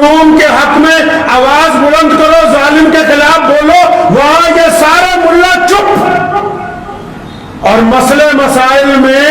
مظلوم کے حق میں آواز بلند کرو، ظالم کے خلاف بولو، وہاں یہ سارے ملا چپ، اور مسئلے مسائل میں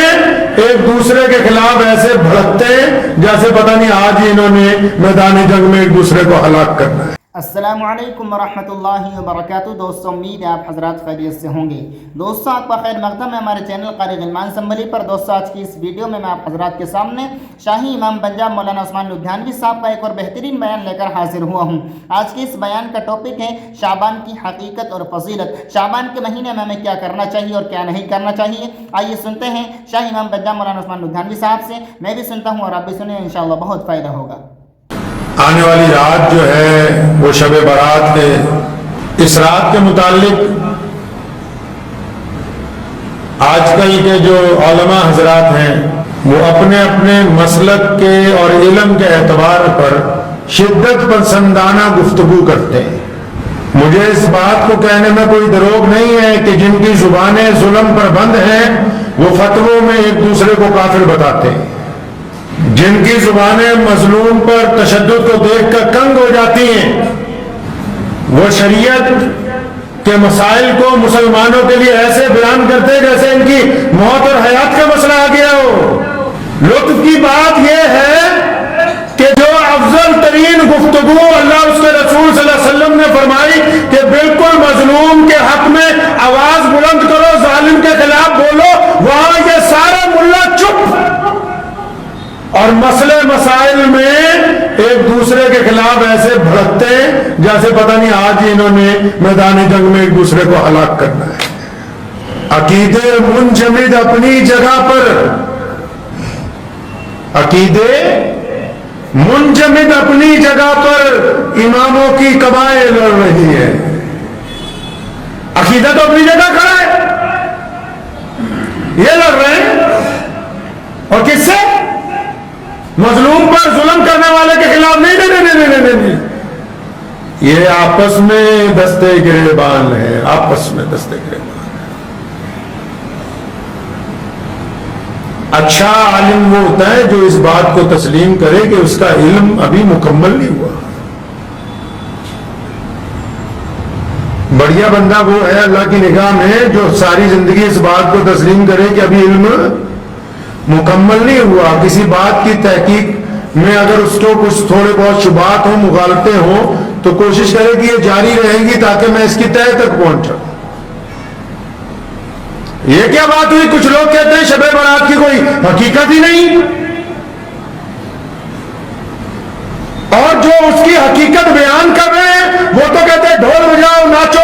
ایک دوسرے کے خلاف ایسے بھڑکتے جیسے پتہ نہیں آج ہی انہوں نے میدان جنگ میں ایک دوسرے کو ہلاک کرنا ہے۔ السلام علیکم ورحمۃ اللہ وبرکاتہ۔ دوستوں امید ہے آپ حضرات خیریت سے ہوں گے۔ دوستوں آپ کا خیر مقدم ہے ہمارے چینل قاری غلمان اسمبلی پر۔ دوستوں آج کی اس ویڈیو میں آپ حضرات کے سامنے شاہی امام پنجاب مولانا عثمان لدھیانوی صاحب کا ایک اور بہترین بیان لے کر حاضر ہوا ہوں۔ آج کے اس بیان کا ٹاپک ہے شعبان کی حقیقت اور فضیلت۔ شعبان کے مہینے میں ہمیں کیا کرنا چاہیے اور کیا نہیں کرنا چاہیے، آئیے سنتے ہیں شاہی امام پنجاب مولانا عثمان لدھیانوی صاحب سے۔ میں بھی سنتا ہوں اور آپ بھی سنیں، انشاءاللہ بہت فائدہ ہوگا۔ آنے والی رات جو ہے وہ شب برات ہے۔ اس رات کے متعلق آج کل کے جو علماء حضرات ہیں وہ اپنے اپنے مسلک کے اور علم کے اعتبار پر شدت پسندانہ گفتگو کرتے ہیں۔ مجھے اس بات کو کہنے میں کوئی دروغ نہیں ہے کہ جن کی زبانیں ظلم پر بند ہیں وہ فتووں میں ایک دوسرے کو کافر بتاتے ہیں، جن کی زبانیں مظلوم پر تشدد کو دیکھ کر کنگ ہو جاتی ہیں وہ شریعت کے مسائل کو مسلمانوں کے لیے ایسے بیان کرتے ہیں جیسے ان کی موت اور حیات کا مسئلہ آ گیا ہو۔ لطف کی بات یہ ہے کہ جو افضل ترین گفتگو اللہ اس کے رسول صلی اللہ علیہ وسلم نے فرمائی کہ بالکل مظلوم کے حق میں آواز بلند کرو، ظالم کے خلاف بولو، وہاں یہ سارے ملا چپ، اور مسئلے مسائل میں ایک دوسرے کے خلاف ایسے بھڑکتے جیسے پتہ نہیں آج ہی انہوں نے میدان جنگ میں ایک دوسرے کو ہلاک کرنا ہے۔ عقیدے منجمد اپنی جگہ پر، عقیدے منجمد اپنی جگہ پر اماموں کی قبائیں لڑ رہی ہے۔ عقیدہ تو اپنی جگہ کھڑا ہے، یہ لڑ رہے ہیں، اور کس سے؟ مظلوم پر ظلم کرنے والے کے خلاف نہیں، یہ آپس میں دستے گریبان ہے، آپس میں دستے گریبان ہے۔ اچھا عالم وہ ہوتا ہے جو اس بات کو تسلیم کرے کہ اس کا علم ابھی مکمل نہیں ہوا۔ بڑھیا بندہ وہ ہے اللہ کی نگاہ میں جو ساری زندگی اس بات کو تسلیم کرے کہ ابھی علم مکمل نہیں ہوا۔ کسی بات کی تحقیق میں اگر اس کو کچھ تھوڑے بہت شبہات ہوں، مغالطے ہوں، تو کوشش کرے کہ یہ جاری رہیں گی تاکہ میں اس کی تہہ تک پہنچا۔ یہ کیا بات ہوئی؟ کچھ لوگ کہتے ہیں شب برات کی کوئی حقیقت ہی نہیں، اور جو اس کی حقیقت بیان کر رہے ہیں وہ تو کہتے ہیں ڈھول بجاؤ، ناچو،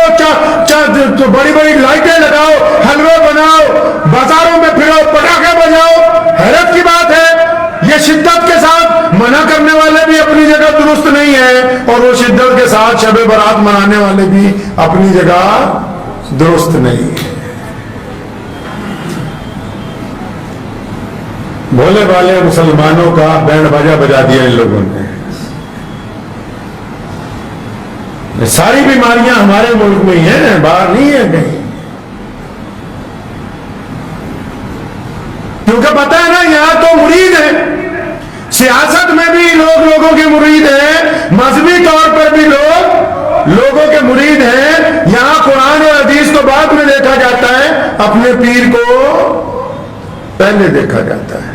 بڑی بڑی لائٹیں لگاؤ، حلوے بناؤ، بازاروں میں پھرو، پٹاخے بجاؤ۔ حیرت کی بات ہے یہ شدت کے ساتھ منع کرنے والے بھی اپنی جگہ درست نہیں ہیں، اور وہ شدت کے ساتھ شب برات منانے والے بھی اپنی جگہ درست نہیں ہیں۔ بھولے والے مسلمانوں کا بینڈ باجا بجا دیا ان لوگوں نے۔ ساری بیماریاں ہمارے ملک میں ہی ہیں، باہر نہیں ہے کہیں، کیونکہ پتہ ہے نا یہاں تو مرید ہیں، سیاست میں بھی لوگ لوگوں کے مرید ہیں، مذہبی طور پر بھی لوگ لوگوں کے مرید ہیں۔ یہاں قرآن اور حدیث کو بعد میں دیکھا جاتا ہے، اپنے پیر کو پہلے دیکھا جاتا ہے۔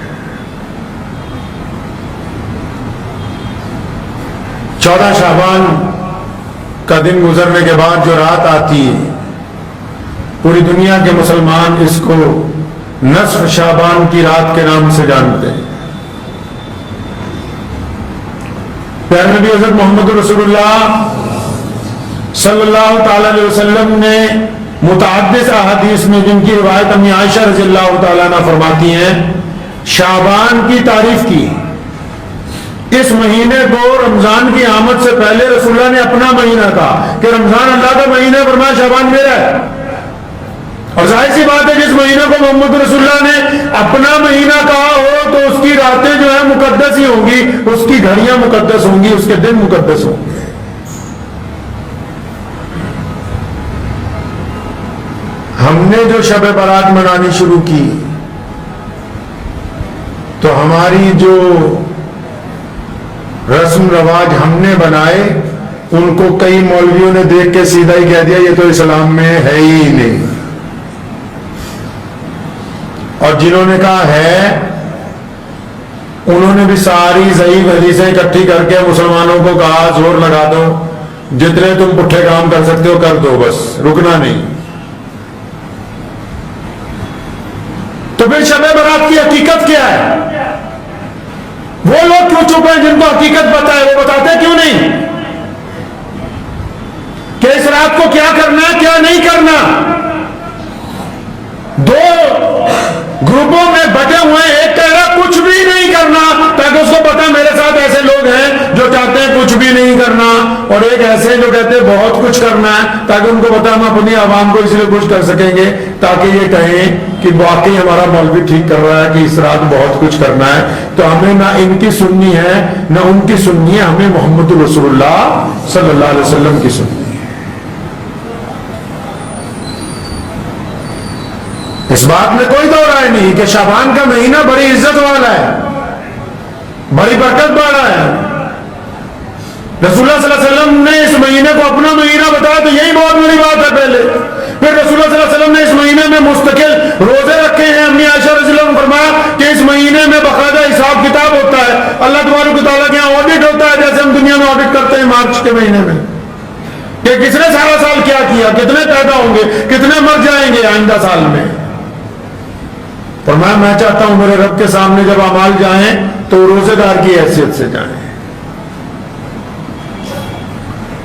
14 شعبان کا دن گزرنے کے بعد جو رات آتی ہے پوری دنیا کے مسلمان اس کو نصف شعبان کی رات کے نام سے جانتے ہیں۔ پیارے نبی حضرت محمد رسول اللہ صلی اللہ تعالی علیہ وسلم نے متعدد احادیث میں، جن کی روایت امی عائشہ رضی اللہ تعالیٰ عنہ فرماتی ہیں، شعبان کی تعریف کی۔ اس مہینے کو رمضان کی آمد سے پہلے رسول اللہ نے اپنا مہینہ کہا کہ رمضان اللہ کا مہینہ، فرمایا شعبان میرا ہے۔ اور ظاہر سی بات ہے جس مہینہ کو محمد رسول اللہ نے اپنا مہینہ کہا ہو تو اس کی راتیں جو ہیں مقدس ہی ہوں گی، اس کی گھڑیاں مقدس ہوں گی، اس کے دن مقدس ہوں گے۔ ہم نے جو شب برات منانی شروع کی تو ہماری جو रस्म रवाज हमने बनाए, उनको कई मौलवियों ने देख के सीधा ही कह दिया ये तो इस्लाम में है ही नहीं। और जिन्होंने कहा है, उन्होंने भी सारी ज़ईफ़ हदीसें इकट्ठी करके मुसलमानों को कहा जोर लगा दो, जितने तुम पुट्ठे काम कर सकते हो कर दो, बस रुकना नहीं। तो फिर शब-ए बारात की हकीकत क्या है? वो लोग क्यों चुप हैं जिनको हकीकत पता है? वो बताते क्यों नहीं कि इस रात को क्या करना है क्या नहीं करना? दो ग्रुपों में बटे हुए, एक कह रहा कुछ भी नहीं करना ताकि उसको पता मेरे साथ ऐसे लोग हैं जो चाहते हैं कुछ भी नहीं करना, और एक ऐसे जो कहते हैं बहुत कुछ करना है ताकि उनको पता हम अपनी आवाम को इसलिए कुछ कर सकेंगे ताकि ये कहें कि वाकई हमारा मौलवी ठीक कर रहा है कि इस रात बहुत कुछ करना है। तो हमें ना इनकी सुननी है ना उनकी सुननी है, हमें मोहम्मद रसूलुल्लाह सल्लल्लाहु अलैहि वसल्लम की सुननी है। इस बात में कोई दो राय नहीं कि शाबान का महीना बड़ी इज्जत वाला है, बड़ी बरकत वाला है। रसूलुल्लाह सल्लल्लाहु अलैहि वसल्लम ने इस महीने को अपना महीना बताया तो यही बहुत बड़ी बात है। पहले फिर रसूलुल्लाह सल्लल्लाहु अलैहि वसल्लम ने इस महीने में मुस्तकिल रोजे रखे हैं। अम्मी आयशा रज़ियल्लाहु अन्हा ने फरमाया कि इस महीने में बाकायदा हिसाब किताब होता है, अल्लाह तबारक व तआला के यहाँ ऑडिट होता है, जैसे हम दुनिया में ऑडिट करते हैं मार्च के महीने में कि किसने सारा साल क्या किया, कितने पैदा होंगे, कितने मर जाएंगे आइंदा साल में। फरमाया मैं चाहता हूं मेरे रब के सामने जब अमाल जाएं तो रोजेदार की हैसियत से जाएं।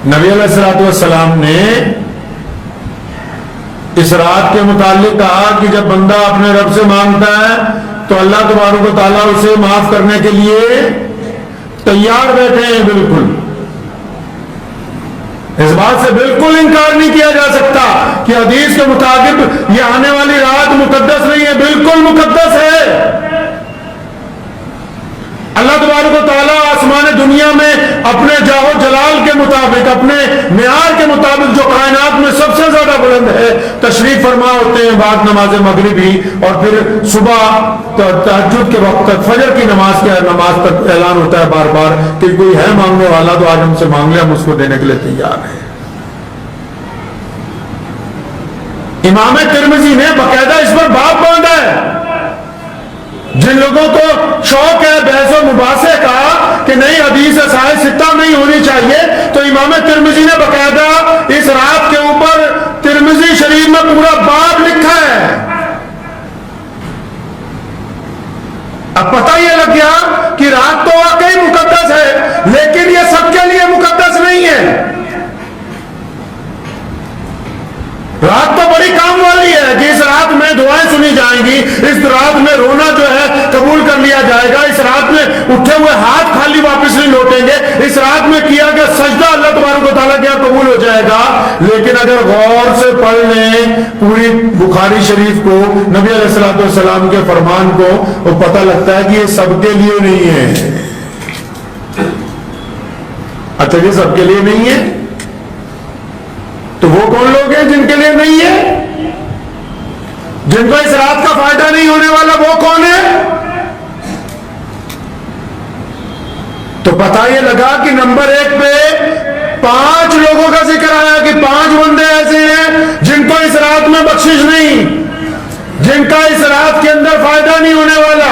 नबी अलैहिस्सलाम ने इस रात के मुतालिक कहा कि जब बंदा अपने रब से मांगता है तो अल्लाह तबारक व तआला उसे माफ करने के लिए तैयार बैठे हैं। बिल्कुल इस बात से बिल्कुल इनकार नहीं किया जा सकता कि हदीस के मुताबिक ये आने वाली रात मुकद्दस नहीं है, बिल्कुल मुकद्दस है। अल्लाह तबारक व तआला आसमान दुनिया में अपने जाहो जलाल के मुताबिक, अपने मियार के मुताबिक जो कायनात में सबसे ज्यादा बुलंद है, तशरीफ फरमा होते हैं बाद नमाज मगरिबी और फिर सुबह तहज्जुद के वक्त तक, फजर की नमाज तक ऐलान होता है बार बार कि कोई है मांगने वाला तो आज हमसे मांग ले, हम उसको देने के लिए तैयार हैं। इमाम तिरमिज़ी ने बाकायदा इस पर बाप बांधा है। जिन लोगों को शौक है बहस और मुबासे का कि नहीं हदीस साहिह सित्ता नहीं होनी चाहिए, तो इमाम तिरमिज़ी ने बाकायदा इस रात के ऊपर तिरमिज़ी शरीफ में पूरा बाब लिखा है। अब पता यह लग गया कि रात तो वाकई मुकद्दस है, लेकिन यह सबके लिए मुकद्दस नहीं है। रात तो बड़ी काम वाली है कि इस रात में दुआएं सुनी जाएंगी, इस रात में रोना जो है कबूल कर लिया जाएगा, इस रात में उठे हुए हाथ खाली वापस नहीं लौटेंगे, इस रात में किया गया सजदा अल्लाह तबारक व तआला के यहाँ कबूल हो जाएगा। लेकिन अगर गौर से पढ़ लें पूरी बुखारी शरीफ को, नबी अलैहिस्सलातु वस्सलाम के फरमान को, तो पता लगता है कि ये सबके लिए नहीं है। अच्छा ये सबके लिए नहीं है तो वो कौन लोग हैं जिनके लिए नहीं है? जिनको इस रात का फायदा नहीं होने वाला वो कौन है? तो पता ये लगा कि नंबर 1 पे 5 लोगों का जिक्र आया कि 5 बंदे ऐसे हैं जिनको इस रात में बख्शिश नहीं, जिनका इस रात के अंदर फायदा नहीं होने वाला।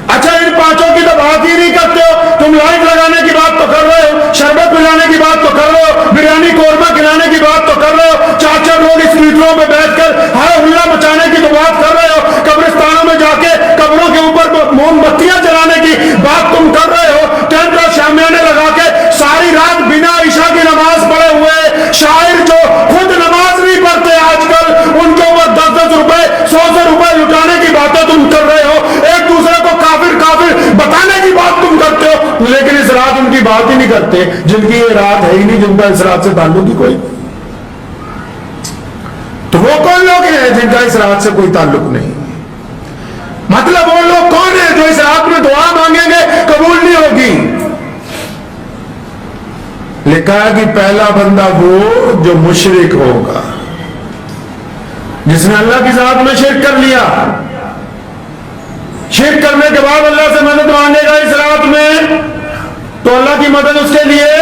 अच्छा इन 5 की तो बात ही नहीं करते हो, तुम लाइट लगाने की बात तो कर रहे हो, शरबत पिलाने की बात तो कर रहे हो, बिरयानी कोरमा खिलाने की बात तो कर रहे हो, 4-4 लोग स्कूटरों पे बैठकर हाय हुल्ला मचाने की तो बात कर रहे हो, कब्रिस्तानों में जाके कब्रों के ऊपर मोमबत्तियां जलाने की बात तुम कर रहे हो, टेंट और शामियाने लगा के सारी रात बिना ईशा की नमाज पढ़े हुए शायर जो खुद नमाज नहीं पढ़ते आजकल, उनके ऊपर 10-10 रुपए 100 रुपए लुटाने की बातें तुम कर रहे हो, एक दूसरे को काफिर काफिर बताने की बात तुम करते हो, लेकिन इस रात उनकी बात ही नहीं करते जिनकी ये रात है ही नहीं, जिनका इस रात से ताल्लुक ही कोई। तो वो कौन लोग हैं जिनका इस रात से कोई ताल्लुक नहीं? मतलब वो लोग कौन है जो इस रात में दुआ मांगेंगे कबूल नहीं होगी? लिखा है कि पहला बंदा वो जो मुशरिक होगा, जिसने अल्लाह की जात में शिर्क कर लिया। शिर्क करने के बाद अल्लाह से मदद मांगेगा इस रात में, तो अल्लाह की मदद उसके लिए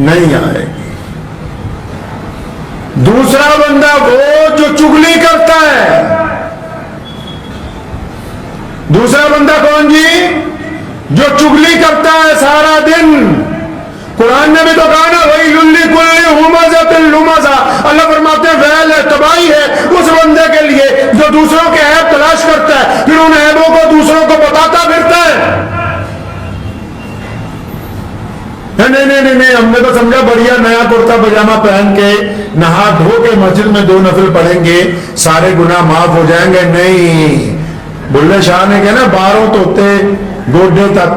नहीं आएगी। दूसरा बंदा वो जो चुगली करता है। दूसरा बंदा कौन जी? जो चुगली करता है सारा दिन। कुरान ने भी तो कहा ना, वही लुल्ली कुल्ली हुमज़तिन लुमज़ा। अल्लाह फरमाते हैं वैल है, तबाही है उस बंदे के लिए जो दूसरों के ऐब तलाश करता है, फिर उन ऐबों को दूसरों को बताता फिरता है। नहीं, हमने तो समझा बढ़िया नया कुर्ता पजामा पहन के नहा धो के मस्जिद में 2 नफिल पढ़ेंगे, सारे गुनाह माफ हो जाएंगे। नहीं, बुल्ले शाह ने कहा ना, 12 तोते गोडे तक,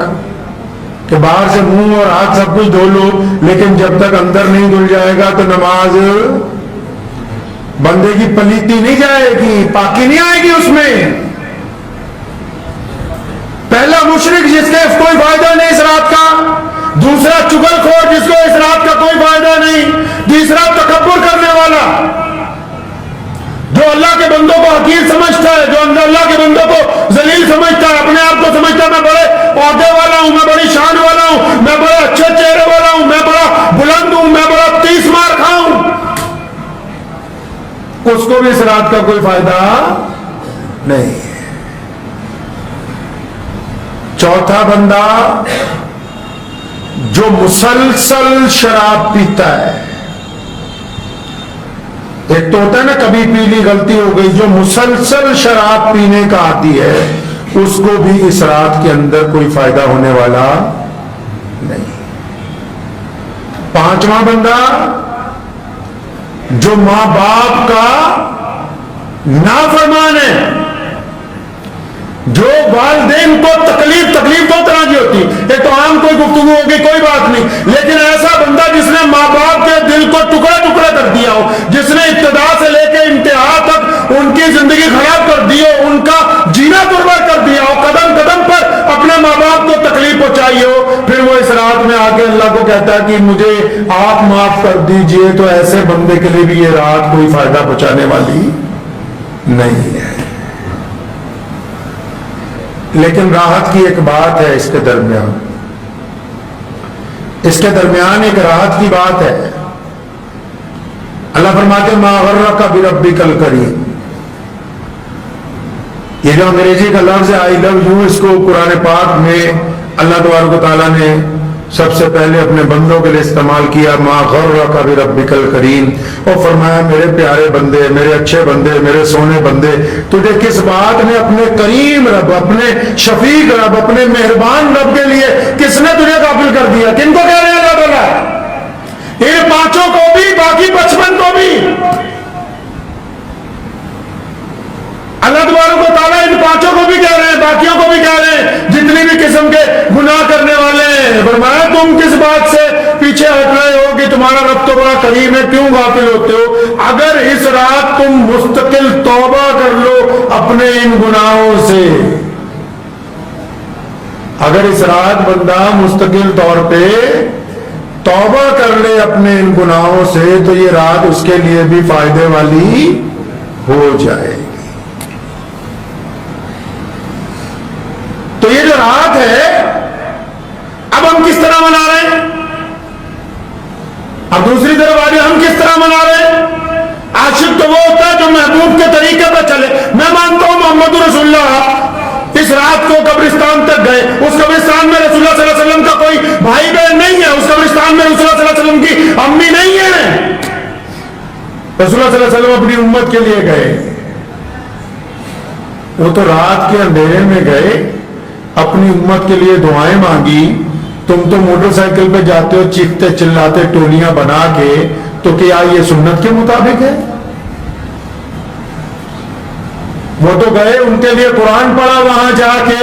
कि बाहर से मुंह और हाथ सब कुछ धो लो, लेकिन जब तक अंदर नहीं धुल जाएगा तो नमाज बंदे की पलीती नहीं जाएगी, पाकी नहीं आएगी उसमें। पहला मुशरिक जिसके कोई फायदा नहीं इस रात का, दूसरा चुगलखोर जिसको इस रात का कोई फायदा नहीं, तीसरा तकब्बुर करने वाला जो अल्लाह के बंदों को हकीर समझता है, जो अल्लाह के बंदों को जलील समझता है, अपने आप को समझता है मैं बड़े औहदे वाला हूं, मैं बड़ी शान वाला हूं, मैं बड़े अच्छे चेहरे वाला हूं, मैं बड़ा बुलंद हूं, मैं बड़ा 30 मार खाऊं, उसको भी इस रात का कोई फायदा नहीं। चौथा बंदा जो मुसलसल शराब पीता है। एक तो होता है ना, कभी पी ली गलती हो गई, जो मुसलसल शराब पीने का आदी है, उसको भी इस रात के अंदर कोई फायदा होने वाला नहीं। पांचवा बंदा जो मां बाप का नाफरमान है, जो वालिदैन को तकलीफ 2 तरह की होती है। एक तो आम कोई गुफ्तगू होगी, कोई बात नहीं, लेकिन ऐसा बंदा जिसने माँ बाप के दिल को टुकड़ा टुकड़ा कर दिया हो, जिसने इब्तिदा से लेकर इंतहा तक उनकी जिंदगी खराब कर दी हो, उनका जीना दुर्बर कर दिया हो, कदम कदम पर अपने माँ बाप को तकलीफ पहुंचाई हो, फिर वो इस रात में आके अल्लाह को कहता है कि मुझे आप माफ कर दीजिए, तो ऐसे बंदे के लिए भी ये रात कोई फायदा पहुंचाने वाली नहीं है। लेकिन राहत की एक बात है इसके दरमियान एक राहत की बात है। अल्लाह फरमाते मा गर्रका बिरब्बिकल करीम। ये जो अंग्रेजी का लफ्ज है आई लव यू, इसको कुरान पाक में अल्लाह तबारक व तआला ने सबसे पहले अपने बंदों के लिए इस्तेमाल किया। मा गर्रका बिरब्बिकल करीम, और फरमाया मेरे प्यारे बंदे, मेरे अच्छे बंदे, मेरे सोने बंदे, तुझे किस बात ने अपने करीम रब, अपने शफीक रब, अपने मेहरबान रब के लिए किसने तुझे काबिल कर दिया? किनको कह रहे हैं अल्लाह ताला? इन 5 को भी, बाकी 55 को भी। अल्लाह तबारक व तआला इन 5 को भी कह रहे हैं, बाकियों को भी कह रहे हैं, जितनी भी किस्म के गुनाह करने वाले हैं। फरमाया तुम किस बात से पीछे हट रहे हो कि तुम्हारा रब तो बड़ा करीम है, क्यों गाफिल होते हो? अगर इस रात तुम मुस्तकिल तौबा कर लो अपने इन गुनाहों से, अगर इस रात बंदा मुस्तकिल तौर पे तौबा कर ले अपने इन गुनाहों से, तो ये रात उसके लिए भी फायदे वाली हो जाएगी। तो ये जो रात है, अब हम किस तरह मना रहे हैं? अब दूसरी तरफ आ जाए, हम किस तरह मना रहे हैं? आशिक तो वो होता है जो महबूब के तरीके पर चले। मैं मानता हूं मोहम्मद रसूलुल्लाह इस रात को कब्रिस्तान तक गए, उस कब्रिस्तान में रसूलुल्लाह सल्लल्लाहु अलैहि वसल्लम का कोई भाई बहन नहीं है, उस कब्रिस्तान में रसूलुल्लाह सल्लल्लाहु अलैहि वसल्लम की अम्मी नहीं है। रसूलुल्लाह सल्लल्लाहु अलैहि वसल्लम अपनी उम्मत के लिए गए, वो तो रात के अंधेरे में गए, अपनी उम्मत के लिए दुआएं मांगी। तुम तो मोटरसाइकिल पे जाते हो चीखते चिल्लाते टोलियां बना के, तो क्या ये सुन्नत के मुताबिक है? वो तो गए, उनके लिए कुरान पढ़ा वहां जाके।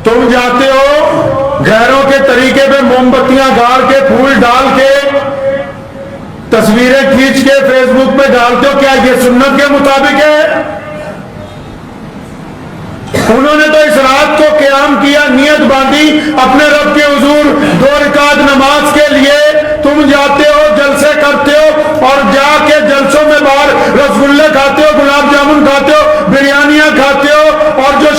तुम जाते हो गैरों के तरीके पे मोमबत्तियां गाड़ के, फूल डाल के, तस्वीरें खींच के फेसबुक पे डालते हो, क्या ये सुन्नत के मुताबिक है? उन्होंने तो इस रात को क़याम किया, नियत बांधी अपने रब के हुजूर 2 रकात नमाज के लिए। तुम जाते हो, जलसे करते हो, और जाके जलसों में बाहर रसगुल्ले खाते हो, गुलाब जामुन खाते हो, बिरयानियां खाते हो, और जो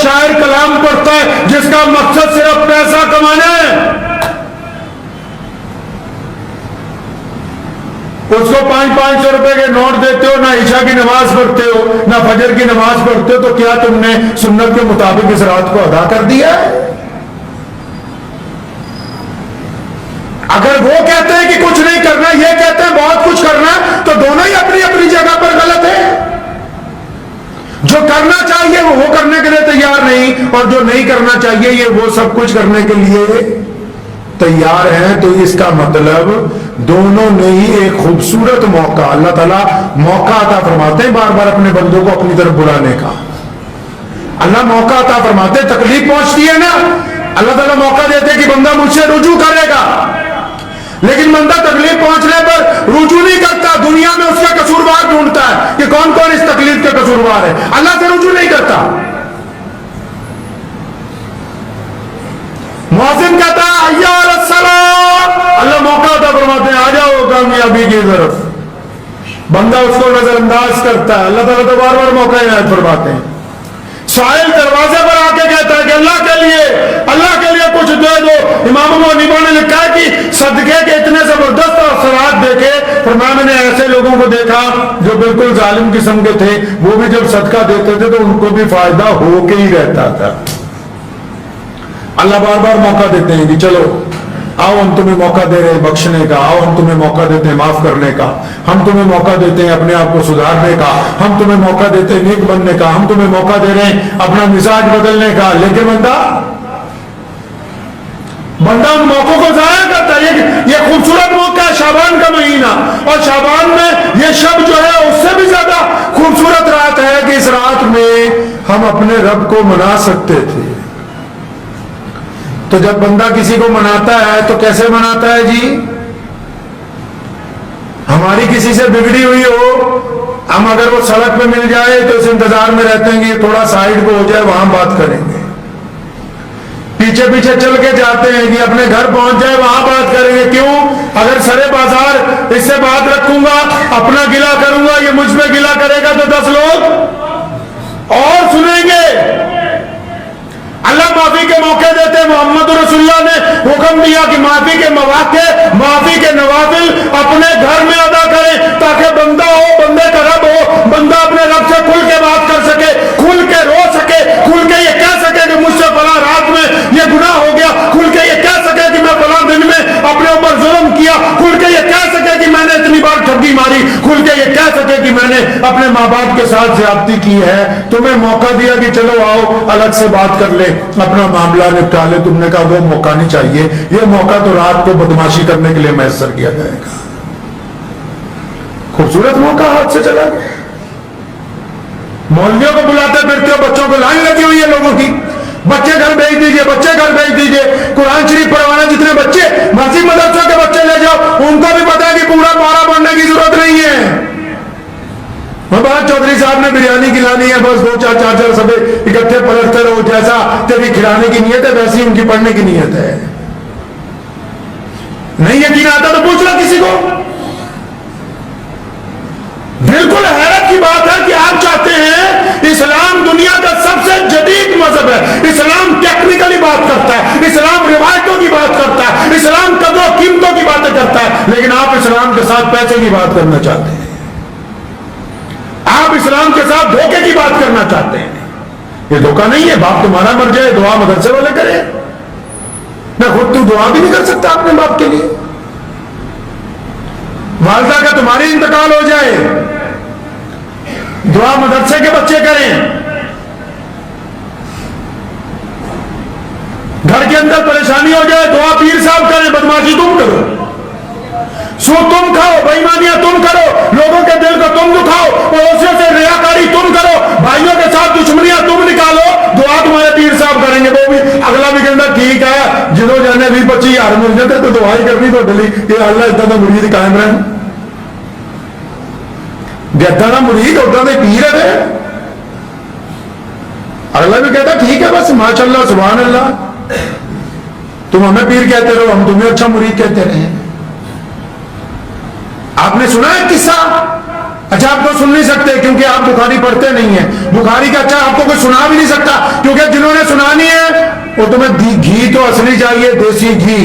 रुपए के नोट देते हो, ना ईशा की नमाज पढ़ते हो, ना फजर की नमाज पढ़ते हो, तो क्या तुमने सुन्नत के मुताबिक इस रात को अदा कर दिया है? अगर वो कहते हैं कि कुछ नहीं करना, ये कहते हैं बहुत कुछ करना, तो दोनों ही अपनी अपनी जगह पर गलत है। जो करना चाहिए वो करने के लिए तैयार नहीं, और जो नहीं करना चाहिए ये वो सब कुछ करने के लिए तैयार हैं। तो इसका मतलब दोनों ने ही एक खूबसूरत मौका, अल्लाह ताला मौका अता फरमाते हैं बार बार अपने बंदों को अपनी तरफ बुलाने का। अल्लाह मौका अता फरमाते हैं, तकलीफ पहुंचती है ना, अल्लाह ताला मौका देते हैं कि बंदा मुझसे रुजू करेगा, लेकिन बंदा तकलीफ पहुंचने पर रुजू नहीं करता, दुनिया में उसका कसूरवार ढूंढता है कि कौन कौन इस तकलीफ के कसूरवार है, अल्लाह से रुजू नहीं करता। मुअज्जिन कहता है हय्या अलस सलाह, अल्लाह मौका अता फरमाते हैं आ जाओ कामयाबी की तरफ, बंदा उसको नजरअंदाज करता है। अल्लाह ताला तो बार बार मौका इनायत फरमाते हैं। साहिल दरवाजे पर आके कहता है कि अल्लाह के लिए कुछ दे दो। इमाम अबू हनीफा ने लिखा है कि सदके के इतने जबरदस्त असरात देखे, फरमाया मैंने ऐसे लोगों को देखा जो बिल्कुल जालिम किस्म के थे, वो भी जब सदका देते थे तो उनको भी फायदा होके ही रहता था। अल्लाह बार बार मौका देते हैं कि चलो आओ हम तुम्हें मौका दे रहे हैं बख्शने का, आओ हम तुम्हें मौका देते हैं माफ करने का, हम तुम्हें मौका देते हैं अपने आप को सुधारने का, हम तुम्हें मौका देते हैं नेक बनने का, हम तुम्हें मौका दे रहे हैं अपना मिजाज बदलने का। लेकिन बंदा उन मौकों को जाया करता है। ये खूबसूरत मौका है शाबान का महीना, और शाबान में ये शब जो है उससे भी ज्यादा खूबसूरत रात है कि इस रात में हम अपने रब को मना सकते थे। तो जब बंदा किसी को मनाता है तो कैसे मनाता है जी? हमारी किसी से बिगड़ी हुई हो, हम अगर वो सड़क पे मिल जाए तो इस इंतजार में रहते हैं कि थोड़ा साइड को हो जाए वहां बात करेंगे, पीछे पीछे चल के जाते हैं कि अपने घर पहुंच जाए वहां बात करेंगे। क्यों? अगर सरे बाजार इससे बात रखूंगा, अपना गिला करूंगा, ये मुझ पे गिला करेगा तो 10 लोग और सुनेंगे। अल्लाह माफी के मौके देते हैं। मोहम्मद रसूलुल्लाह ने हुक्म दिया कि माफी के मौके, माफी के नवाफिल अपने घर में अदा करें, ताकि बंदा हो, बंदे का रब हो, बंदा अपने रब से खुल के बात कर सके, खुल के रो सके, खुल के ये कह सके कि मुझसे फला रात में ये गुनाह हो गया, खुल के ये कह सके कि मैं फला दिन में अपने ऊपर जुल्म किया, खुल के ये कह सके कि मैंने इतनी बार ठगी मारी, खुल के ये कह सके कि मैंने अपने माँ बाप के साथ ज्यादती की है। तुम्हें मौका दिया कि चलो आओ अलग से बात कर ले, अपना मामला निपटा ले, तुमने कहा वो मौका नहीं चाहिए, ये मौका तो रात को बदमाशी करने के लिए मैसर किया जाएगा। खूबसूरत मौका हाथ से चला गया। मौलवियों को बुलाते फिरते हो, बच्चों को लाइन लगी हुई है लोगों की, बच्चे घर भेज दीजिए, बच्चे घर भेज दीजिए, कुरान शरीफ पढ़वाना, जितने बच्चे मस्जिद मदरसों के बच्चे ले जाओ, उनको भी पता है कि पूरा पारा पढ़ने की जरूरत नहीं है। मोहम्मद चौधरी साहब ने बिरयानी खिलानी है, बस 2-4 सब इकट्ठे पलटते रहो, जैसा तेरी खिलाने की नीयत है वैसी उनकी पढ़ने की नीयत है। नहीं यकीन आता तो पूछ लो किसी को। बिल्कुल हैरत की बात है कि आप चाहते हैं इस्लाम दुनिया का सबसे जदीद मजहब है, इस्लाम टेक्निकली बात करता है, इस्लाम रिवायतों की बात करता है, इस्लाम कदरों कीमतों की बातें करता है, लेकिन आप इस्लाम के साथ पैसे की बात करना चाहते हैं, आप इस्लाम के साथ धोखे की बात करना चाहते हैं। ये धोखा नहीं है। बाप तुम्हारा मर जाए दुआ मदरसे वाले करे, मैं खुद तू दुआ भी नहीं कर सकता अपने बाप के लिए। वालदा का तुम्हारी इंतकाल हो जाए, दुआ मदरसे के बच्चे करें। घर के अंदर परेशानी हो जाए, दुआ पीर साहब करें। बदमाशी तुम करो, सूद तुम खाओ, बेईमानियां तुम करो, लोगों के दिल को तुम दुखाओ, पड़ोसियों से रियाकारी तुम करो, भाइयों के साथ दुश्मनियां तुम निकालो, दुआ तुम्हारे पीर साहब करेंगे। वो भी अगला भी कहना ठीक है, जिदों जाने 20-25 हज़ार मिल जाते तो दुआई करनी तो डली ये अल्लाह इतना तो मुरीद कायम रहे, जैसा ना मुरीद उतना तो पीर है। अगला भी कहता ठीक है, बस माशाअल्लाह सुभान अल्लाह, तुम हमें पीर कहते रहो, हम तुम्हें अच्छा मुरीद कहते रहे। आपने सुना है किस्सा? अच्छा आप तो सुन नहीं सकते क्योंकि आप बुखारी पढ़ते नहीं है। बुखारी का अच्छा आपको कोई सुना भी नहीं सकता, क्योंकि जिन्होंने सुनानी है वो तुम्हें घी तो असली चाहिए, देसी घी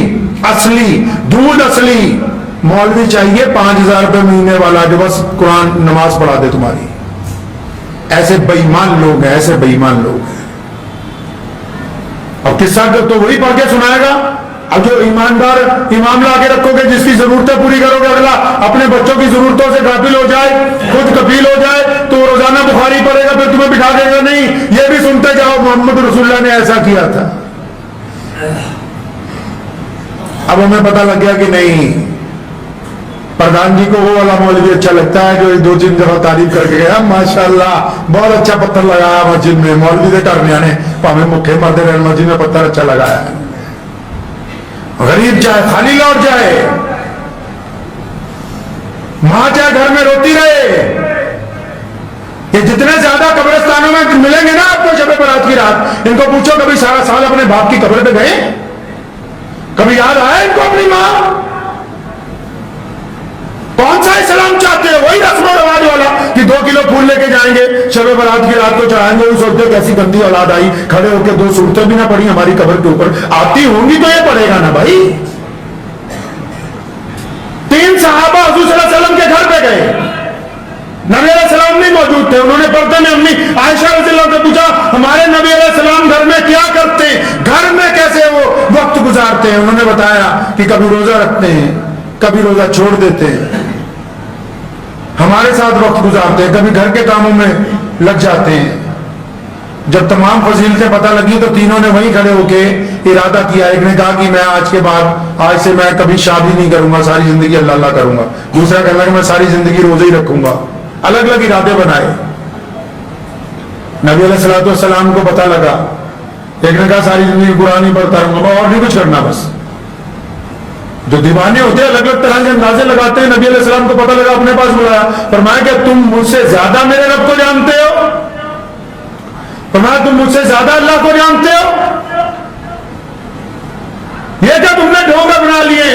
असली, दूध असली, मौलवी चाहिए 5,000 रुपये महीने वाला जो बस कुरान नमाज पढ़ा दे तुम्हारी। ऐसे बेईमान लोग हैं, ऐसे बेईमान लोग हैं। और किस्सा तो वही पढ़ के सुनाएगा। अब जो ईमानदार इमाम ला के रखोगे, जिसकी जरूरतें पूरी करोगे, अगला अपने बच्चों की जरूरतों से गाफिल हो जाए, खुद कफील हो जाए, तो रोजाना बुखारी पढ़ेगा, फिर तुम्हें बिठा देगा नहीं ये भी सुनते जाओ मोहम्मद रसूलुल्लाह ने ऐसा किया था। अब हमें पता लग गया कि नहीं, प्रधान जी को वो वाला मौलवी अच्छा लगता है जो 2-3 दफा तारीफ करके गया, माशाल्लाह बहुत अच्छा पत्थर लगाया मस्जिद में, मौलवी के टरमिया ने भावे मुखे मरते रहे, मस्जिद में पत्थर अच्छा लगाया। गरीब चाहे खाली लौट जाए, मां चाहे घर में रोती रहे, ये जितने ज्यादा कब्रिस्तानों में मिलेंगे ना आपको शब बरात की रात, इनको पूछो कभी सारा साल अपने बाप की कब्र पे गए? कभी याद आया इनको अपनी मां? कौन सा इस्लाम चाहते हैं? वही रस्म रवाज वाला कि 2 किलो फूल लेके जाएंगे, शब बरात की रात को चढ़ाएंगे। उस वक्त कैसी गंदी औलाद आई, खड़े होकर 2 सूरतें भी ना पड़ी हमारी कब्र के ऊपर। आती होंगी तो ये पड़ेगा ना भाई। 3 सहाबा हुजूर सल्लल्लाहु अलैहि वसल्लम के घर पे गए, नबी अलैहि सलाम नहीं मौजूद थे। उन्होंने पर्दे में अम्मी आयशा रज़ियल्लाहु अन्हा से पूछा, हमारे नबी अलैहि सलाम घर में क्या करते हैं, घर में कैसे वो वक्त गुजारते हैं? उन्होंने बताया कि कभी रोजा रखते हैं, कभी रोजा छोड़ देते हैं, हमारे साथ वक्त गुजारते हैं, कभी घर के कामों में लग जाते हैं। जब तमाम फजीलतें पता लगी तो तीनों ने वहीं खड़े होके इरादा किया। एक ने कहा कि मैं आज के बाद, आज से मैं कभी शादी नहीं करूंगा, सारी जिंदगी अल्लाह अल्लाह करूंगा। दूसरा कहना कि मैं सारी जिंदगी रोजे ही रखूंगा। अलग अलग इरादे बनाए। नबी अलैहि सलाम को पता लगा, एक ने कहा सारी जिंदगी कुरान ही पढ़ता रहूंगा, और नहीं कुछ करना। बस जो दीवाने होते हैं अलग अलग तरह के अंदाजे लगाते हैं। नबी अलैहि सलाम को पता लगा, अपने पास बुलाया, फरमाया क्या तुम मुझसे ज्यादा मेरे रब को जानते हो? फरमाया तुम मुझसे ज्यादा अल्लाह को जानते हो? ये क्या तुमने ढोंग बना लिए?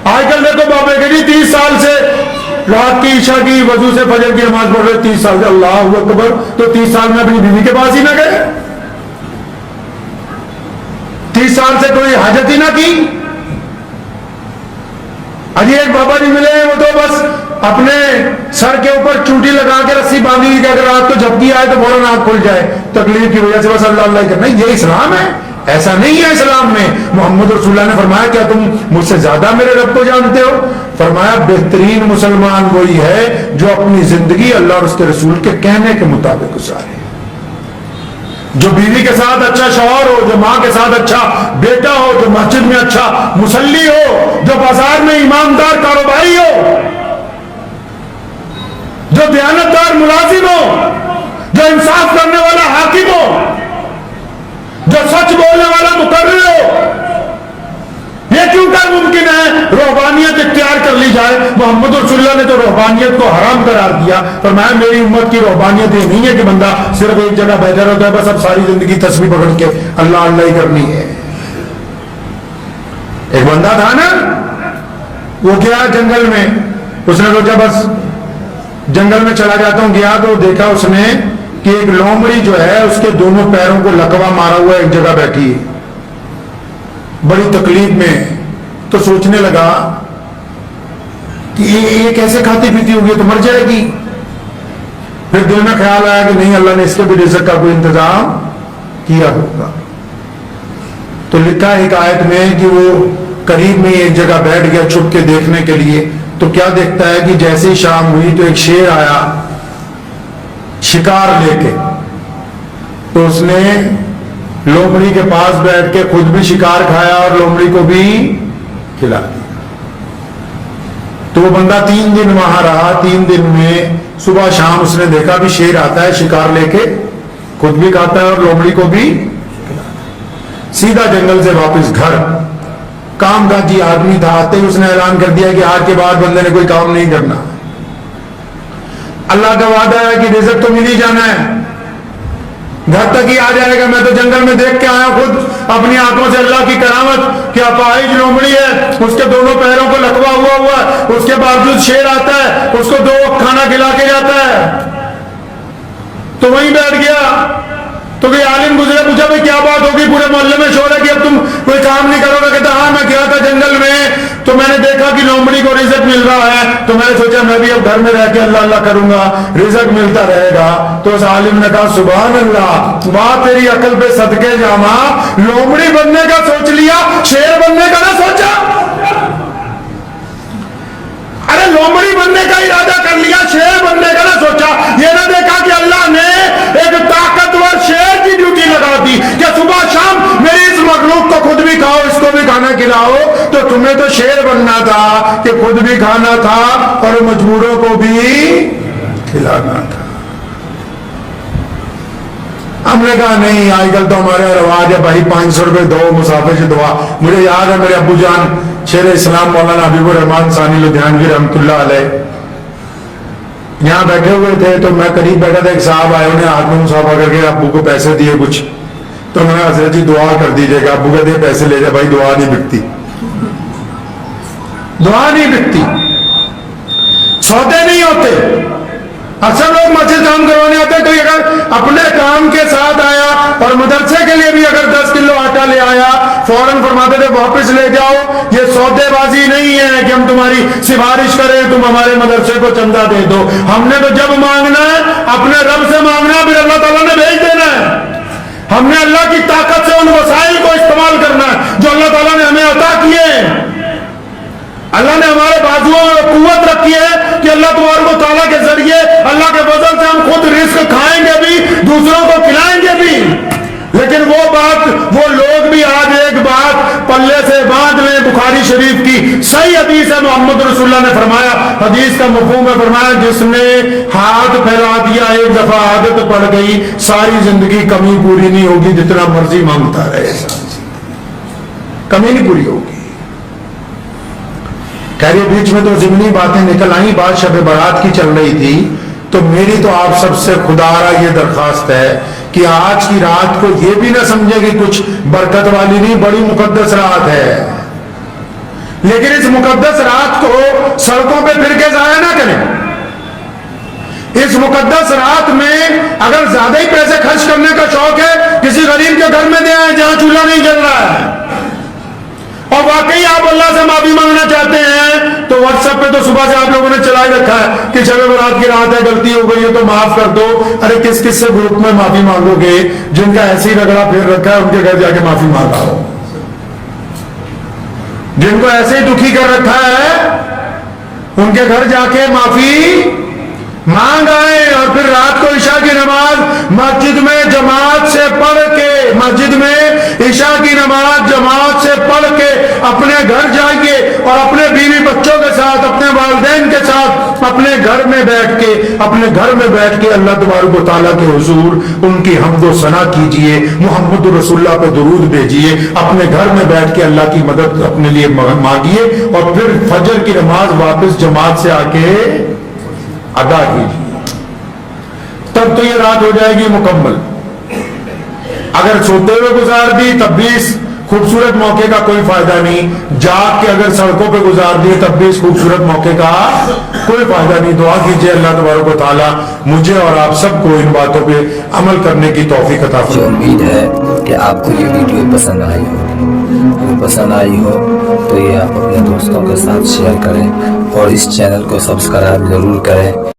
आजकल देखो बाबे के जी 30 साल से रात की ईशा की वजू से फजर की नमाज पढ़ रहे, 30 साल से अल्लाह अकबर, तो 30 साल में अपनी बीवी के पास ही ना गए, 30 साल से कोई हाजत ही ना की। अजी एक बाबा जी मिले, वो तो बस अपने सर के ऊपर चूटी लगा के रस्सी बांधी हुई कि अगर रात को झपकी आए तो फौरन आंख खुल जाए, तकलीफ की वजह से बस अल्लाह अल्लाह करना। ये इस्लाम है? ऐसा नहीं है इस्लाम में। मोहम्मद रसूलुल्लाह ने फरमाया क्या तुम मुझसे ज्यादा मेरे रब को जानते हो? फरमाया बेहतरीन मुसलमान वही है जो अपनी जिंदगी अल्लाह और उसके रसूल के कहने के मुताबिक गुजारे, जो बीवी के साथ अच्छा शौहर हो, जो माँ के साथ अच्छा बेटा हो, जो मस्जिद में अच्छा मुसल्ली हो, जो बाजार में ईमानदार कारोबारी हो, जो दयानतदार मुलाजिम हो, जो इंसाफ करने वाला हाकिम हो, जो सच बोलने वाला मुकर्रिर हो। ये क्यों कर मुमकिन है? रूहानियत इख्तियार कर ली जाए। मोहम्मद रसूलुल्लाह ने तो रूहानियत को हराम करार दिया। फरमाया मेरी उम्मत की रूहानियत ये नहीं है कि बंदा सिर्फ एक जगह बैठा रहता है, बस अब सारी जिंदगी तस्बीह पकड़ के अल्लाह अल्लाह ही करनी है। एक बंदा था ना, वो गया जंगल में, उसने सोचा बस जंगल में चला जाता हूं। गया तो देखा उसने कि एक लोमड़ी जो है उसके दोनों पैरों को लकवा मारा हुआ एक जगह बैठी है, बड़ी तकलीफ में। तो सोचने लगा कि ये कैसे खाती पीती होगी, तो मर जाएगी। फिर दिल में ख्याल आया कि नहीं, अल्लाह ने इसके भी रिज़्क़ का कोई इंतजाम किया होगा। तो लिखा एक आयत में कि वो करीब में एक जगह बैठ गया छुप के देखने के लिए। तो क्या देखता है कि जैसे ही शाम हुई तो एक शेर आया शिकार लेके, तो उसने लोमड़ी के पास बैठ के खुद भी शिकार खाया और लोमड़ी को भी खिला दिया। तो वो बंदा 3 दिन वहां रहा। 3 दिन में सुबह शाम उसने देखा भी शेर आता है शिकार लेके, खुद भी खाता है और लोमड़ी को भी खिलाता है। सीधा जंगल से वापस घर। कामकाजी आदमी था, आते ही उसने ऐलान कर दिया कि आज के बाद बंदे ने कोई काम नहीं करना। अल्लाह का वादा है कि रिज़्क़ तो मिल ही जाना है, घर तक ही आ जाएगा। मैं तो जंगल में देख के आया खुद अपनी आंखों से अल्लाह की करामत कि अपाहिज लोमड़ी है, उसके दोनों पैरों को लकवा हुआ, उसके बावजूद शेर आता है, उसको 2 वक्त खाना खिला के जाता है। तो वहीं बैठ गया। तो कोई आलिम गुजरे, पूछा भाई क्या बात होगी, पूरे मोहल्ले में शोर है कि अब तुम कोई काम नहीं करोगे? कहता हाँ मैं गया था जंगल में, तो मैंने देखा कि लोमड़ी को रिजक मिल रहा है तो मैंने सोचा मैं भी अब घर में रह के अल्लाह अल्लाह करूंगा, रिजक मिलता रहेगा। तो उस आलिम ने कहा सुभान अल्लाह, वाह तेरी अकल पे सदके जामा, लोमड़ी बनने का सोच लिया, शेर बनने का ना सोचा। अरे लोमड़ी बनने का इरादा कर लिया, शेर बनने का ना सोचा। ये ना देखा कि अल्लाह ने एक ताकतवर शेर की ड्यूटी लगा दी कि सुबह शाम मेरी इस मखलूक को खुद भी खाओ, इसको भी खाना खिलाओ। तो तुम्हें तो शेर बनना था कि खुद भी खाना था और मजबूरों को भी खिलाना था। हमने कहा नहीं, आजकल तो हमारे रवाज है भाई 500 रुपए दो मुसाफिर से दुआ। मुझे याद है मेरे अब्बू जान शेर इस्लाम मौलाना हबीबुर रहमान सानी लुधियानवी रहमतुल्लाह अलैह यहाँ बैठे हुए थे। तो मैं करीब बैठा था, एक साहब आए, उन्हें हाथ में मुसाफा करके अब्बू को पैसे दिए कुछ। तो मैंने हजरत जी दुआ कर दीजिएगा। अब्बू कहते पैसे ले जाए, भाई दुआ नहीं बिकती, दुआ नहीं बिकती, सौदे नहीं होते। अक्सर लोग मस्जिद काम करवाने आते हैं, कोई अगर अपने काम के साथ आया और मदरसे के लिए भी अगर 10 किलो आटा ले आया, फौरन फरमाते थे वापस ले जाओ। ये सौदेबाजी नहीं है कि हम तुम्हारी सिफारिश करें, तुम हमारे मदरसे को चंदा दे दो। हमने तो जब मांगना है अपने रब से मांगना, फिर अल्लाह ताला ने भेज देना है। हमने अल्लाह की ताकत से उन वसाइल को इस्तेमाल करना है जो अल्लाह ताला ने हमें अता किए। अल्लाह ने हमारे बाजुओं में कुव्वत रखी है कि अल्लाह तबारक व तआला के जरिए अल्लाह के फजल से हम खुद रिस्क खाएंगे भी, दूसरों को खिलाएंगे भी। लेकिन वो बात, वो लोग भी आज एक बात पल्ले से बांध लें। बुखारी शरीफ की सही हदीस है, मोहम्मद रसूलुल्लाह ने फरमाया, हदीस का मफहूम है, फरमाया जिसने हाथ फैला दिया एक दफा आदत पड़ गई, सारी जिंदगी कमी पूरी नहीं होगी, जितना मर्जी मांगता रहे कमी नहीं पूरी होगी। खैर बीच में तो जिमनी बातें निकल आई, बात शब बारात की चल रही थी। तो मेरी तो आप सबसे खुदारा ये दरखास्त है कि आज की रात को ये भी ना समझे कि कुछ बरकत वाली नहीं, बड़ी मुकद्दस रात है। लेकिन इस मुकद्दस रात को सड़कों पे फिर के जाया ना करें। इस मुकद्दस रात में अगर ज्यादा ही पैसे खर्च करने का शौक है, किसी गरीब के घर में दे आए जहां चूल्हा नहीं जल रहा है, और वाकई आप अल्लाह से माफी मांगना चाहते हैं, तो व्हाट्सएप पे तो सुबह से आप लोगों ने चला ही रखा है कि शब बारात की रात है, गलती हो गई है तो माफ कर दो। अरे किस किस से ग्रुप में माफी मांगोगे? जिनका ऐसे ही रगड़ा फिर रखा है उनके घर जाके माफी मांगा हो। जिनको ऐसे ही दुखी कर रखा है उनके घर जाके माफी मांग आए, और फिर रात को इशा की नमाज मस्जिद में जमात से पढ़ के, मस्जिद में इशा की नमाज जमात से पढ़ के अपने घर जाइए और अपने बीवी बच्चों के साथ, अपने वालिदैन के साथ अपने घर में बैठ के, अपने घर में बैठ के अल्लाह तबारक व तआला के हुजूर उनकी हम्द व सना कीजिए, मुहम्मद रसूलुल्लाह पे दुरूद भेजिए, अपने घर में बैठ के अल्लाह की मदद अपने लिए मांगिए, और फिर फजर की नमाज वापस जमात से आके अदा कीजिए। तब तो ये रात हो जाएगी मुकम्मल। अगर सोते हुए गुजार दी तब भी इस खूबसूरत मौके का कोई फायदा नहीं, जाग के अगर सड़कों पे गुजार दी तब भी इस खूबसूरत मौके का कोई फायदा नहीं। दुआ कीजिए अल्लाह तबारक व तआला मुझे और आप सबको इन बातों पे अमल करने की तौफीक अता फरमाए। उम्मीद है कि आपको ये वीडियो पसंद आई हो। अगर पसंद आई हो तो ये आप अपने दोस्तों के साथ शेयर करें और इस चैनल को सब्सक्राइब जरूर करें।